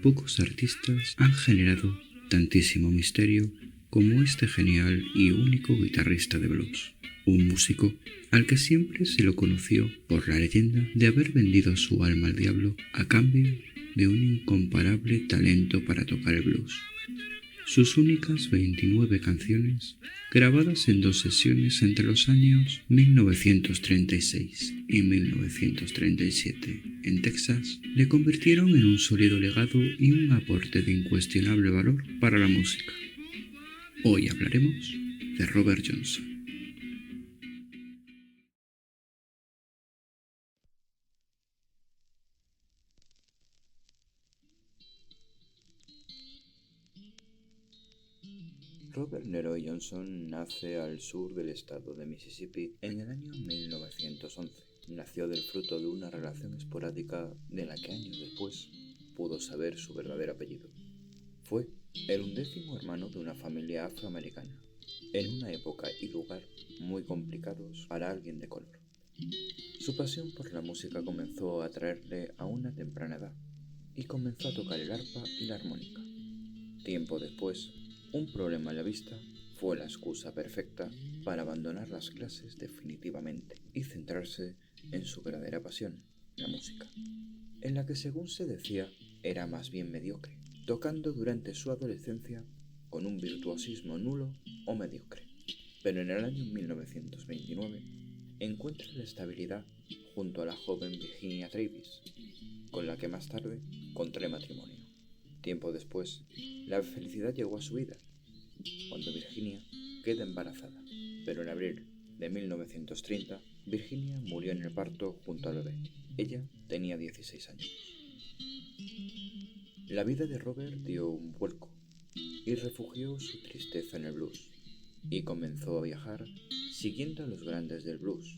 Pocos artistas han generado tantísimo misterio como este genial y único guitarrista de blues, un músico al que siempre se lo conoció por la leyenda de haber vendido su alma al diablo a cambio de un incomparable talento para tocar el blues. Sus únicas 29 canciones, grabadas en 2 sesiones entre los años 1936 y 1937 en Texas, le convirtieron en un sólido legado y un aporte de incuestionable valor para la música. Hoy hablaremos de Robert Johnson. Robert Leroy Johnson nace al sur del estado de Mississippi en el año 1911. Nació del fruto de una relación esporádica de la que años después pudo saber su verdadero apellido. Fue el 11º hermano de una familia afroamericana, en una época y lugar muy complicados para alguien de color. Su pasión por la música comenzó a atraerle a una temprana edad y comenzó a tocar el arpa y la armónica. Tiempo después, un problema en la vista fue la excusa perfecta para abandonar las clases definitivamente y centrarse en su verdadera pasión, la música, en la que según se decía era más bien mediocre, tocando durante su adolescencia con un virtuosismo nulo o mediocre. Pero en el año 1929 encuentra la estabilidad junto a la joven Virginia Travis, con la que más tarde contrae matrimonio. Tiempo después, la felicidad llegó a su vida, cuando Virginia queda embarazada, pero en abril de 1930, Virginia murió en el parto junto al bebé. Ella tenía 16 años. La vida de Robert dio un vuelco y refugió su tristeza en el blues, y comenzó a viajar siguiendo a los grandes del blues,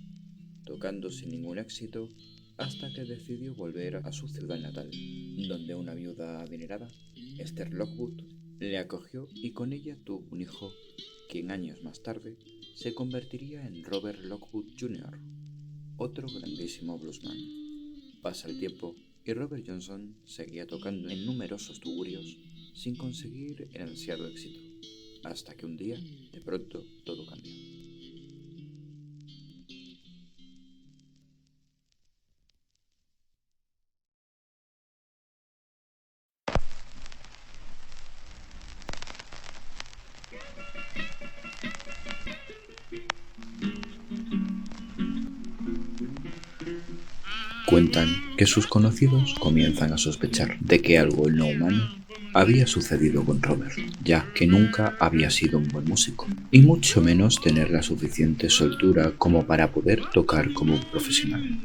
tocando sin ningún éxito hasta que decidió volver a su ciudad natal, donde una viuda adinerada, Esther Lockwood, le acogió y con ella tuvo un hijo, quien años más tarde se convertiría en Robert Lockwood Jr., otro grandísimo bluesman. Pasa el tiempo y Robert Johnson seguía tocando en numerosos tugurios sin conseguir el ansiado éxito, hasta que un día, de pronto, todo cambió. Cuentan que sus conocidos comienzan a sospechar de que algo no humano había sucedido con Robert, ya que nunca había sido un buen músico, y mucho menos tener la suficiente soltura como para poder tocar como un profesional.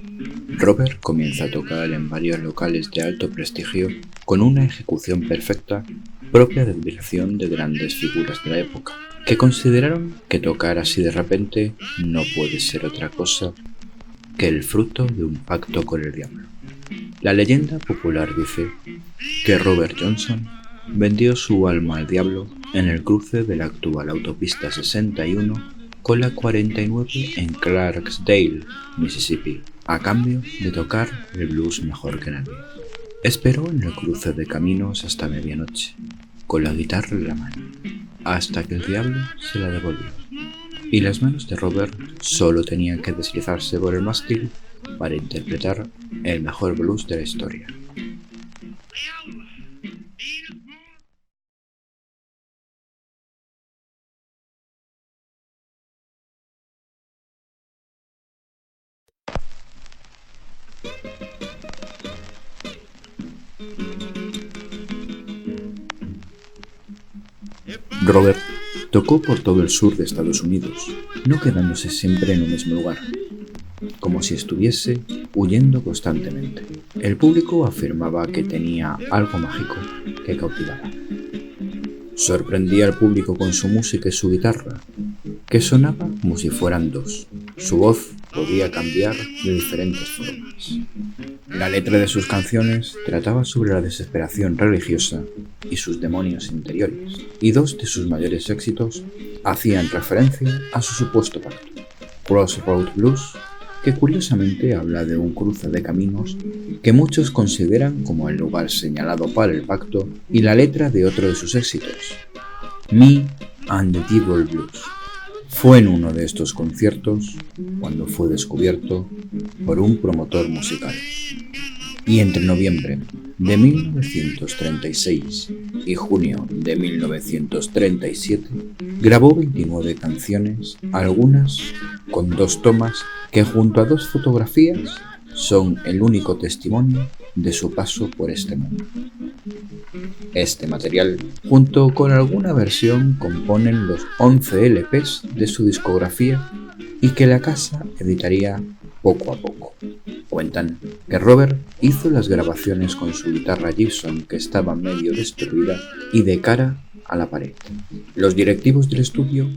Robert comienza a tocar en varios locales de alto prestigio con una ejecución perfecta propia de admiración de grandes figuras de la época, que consideraron que tocar así de repente no puede ser otra cosa que el fruto de un pacto con el diablo. La leyenda popular dice que Robert Johnson vendió su alma al diablo en el cruce de la actual autopista 61 con la 49 en Clarksdale, Mississippi, a cambio de tocar el blues mejor que nadie. Esperó en el cruce de caminos hasta medianoche, con la guitarra en la mano, hasta que el diablo se la devolvió. y las manos de Robert solo tenían que deslizarse por el mástil para interpretar el mejor blues de la historia. Robert tocó por todo el sur de Estados Unidos, no quedándose siempre en un mismo lugar, como si estuviese huyendo constantemente. El público afirmaba que tenía algo mágico que cautivaba. Sorprendía al público con su música y su guitarra, que sonaba como si fueran dos. Su voz podía cambiar de diferentes formas. La letra de sus canciones trataba sobre la desesperación religiosa y sus demonios interiores, y dos de sus mayores éxitos hacían referencia a su supuesto pacto. Crossroad Blues, que curiosamente habla de un cruce de caminos que muchos consideran como el lugar señalado para el pacto, y la letra de otro de sus éxitos, Me and the Devil Blues. Fue en uno de estos conciertos cuando fue descubierto por un promotor musical. Y entre noviembre de 1936 y junio de 1937 grabó 29 canciones, algunas con 2 tomas que junto a 2 fotografías son el único testimonio de su paso por este mundo. Este material, junto con alguna versión, componen los 11 LPs de su discografía y que la casa editaría poco a poco. Cuentan que Robert hizo las grabaciones con su guitarra Gibson, que estaba medio destruida y de cara a la pared. Los directivos del estudio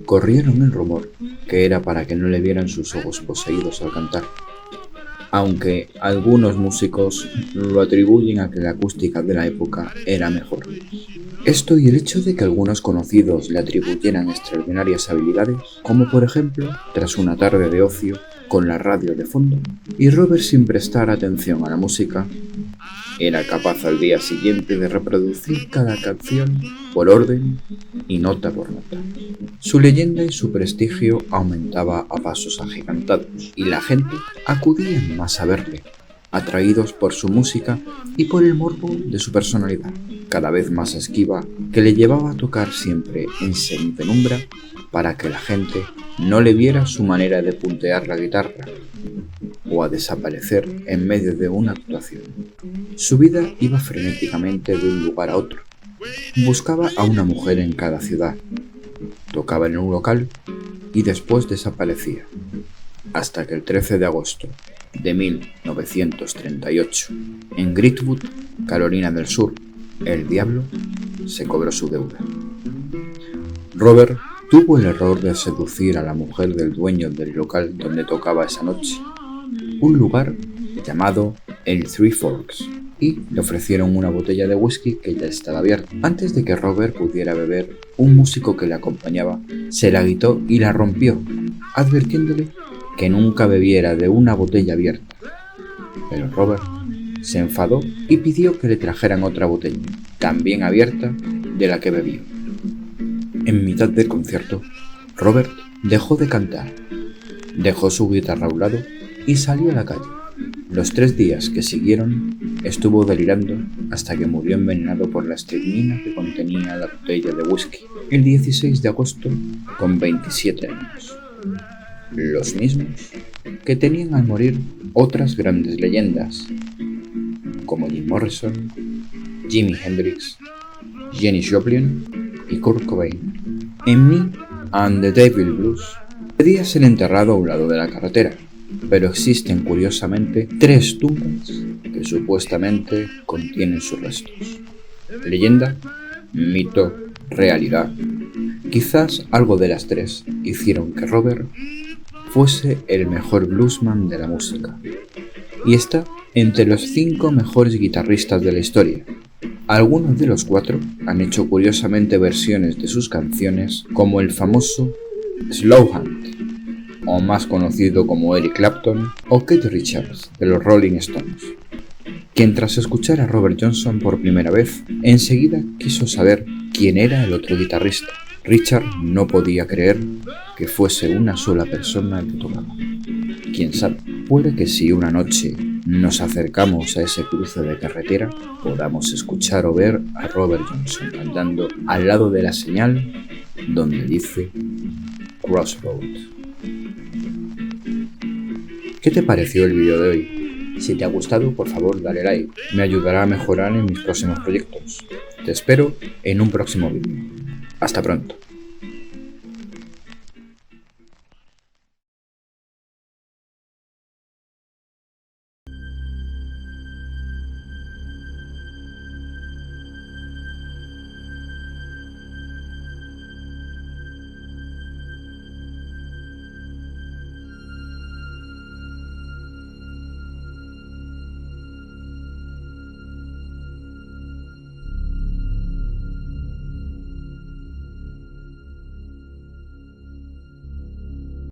corrieron el rumor que era para que no le vieran sus ojos poseídos al cantar, aunque algunos músicos lo atribuyen a que la acústica de la época era mejor. Esto y el hecho de que algunos conocidos le atribuyeran extraordinarias habilidades, como por ejemplo, tras una tarde de ocio con la radio de fondo, y Robert sin prestar atención a la música, era capaz al día siguiente de reproducir cada canción por orden y nota por nota. Su leyenda y su prestigio aumentaba a pasos agigantados, y la gente acudía más a verle, atraídos por su música y por el morbo de su personalidad, cada vez más esquiva, que le llevaba a tocar siempre en semipenumbra para que la gente no le viera su manera de puntear la guitarra o a desaparecer en medio de una actuación. Su vida iba frenéticamente de un lugar a otro. Buscaba a una mujer en cada ciudad, tocaba en un local y después desaparecía, hasta que el 13 de agosto de 1938, en Greenwood, Carolina del Sur, el diablo se cobró su deuda. Robert tuvo el error de seducir a la mujer del dueño del local donde tocaba esa noche, un lugar llamado el Three Forks, y le ofrecieron una botella de whisky que ya estaba abierta. Antes de que Robert pudiera beber, un músico que le acompañaba se la quitó y la rompió, advirtiéndole que nunca bebiera de una botella abierta. Pero Robert se enfadó y pidió que le trajeran otra botella, también abierta, de la que bebió. En mitad del concierto, Robert dejó de cantar, dejó su guitarra a un lado y salió a la calle. Los 3 días que siguieron estuvo delirando hasta que murió envenenado por la estricnina que contenía la botella de whisky, el 16 de agosto con 27 años. Los mismos que tenían al morir otras grandes leyendas, como Jim Morrison, Jimi Hendrix, Janis Joplin y Kurt Cobain. En Me and the Devil Blues debía ser enterrado a un lado de la carretera, pero existen curiosamente 3 tumbas que supuestamente contienen sus restos. Leyenda, mito, realidad. Quizás algo de las 3 hicieron que Robert fuese el mejor bluesman de la música, y está entre los 5 mejores guitarristas de la historia. Algunos de los 4 han hecho curiosamente versiones de sus canciones, como el famoso Slowhand, o más conocido como Eric Clapton o Keith Richards de los Rolling Stones, quien tras escuchar a Robert Johnson por primera vez, enseguida quiso saber quién era el otro guitarrista. Richard no podía creer que fuese una sola persona el que tocaba. Quién sabe, puede que si una noche nos acercamos a ese cruce de carretera, podamos escuchar o ver a Robert Johnson andando al lado de la señal donde dice Crossroad. ¿Qué te pareció el vídeo de hoy? Si te ha gustado, por favor dale like, me ayudará a mejorar en mis próximos proyectos. Te espero en un próximo vídeo. Hasta pronto.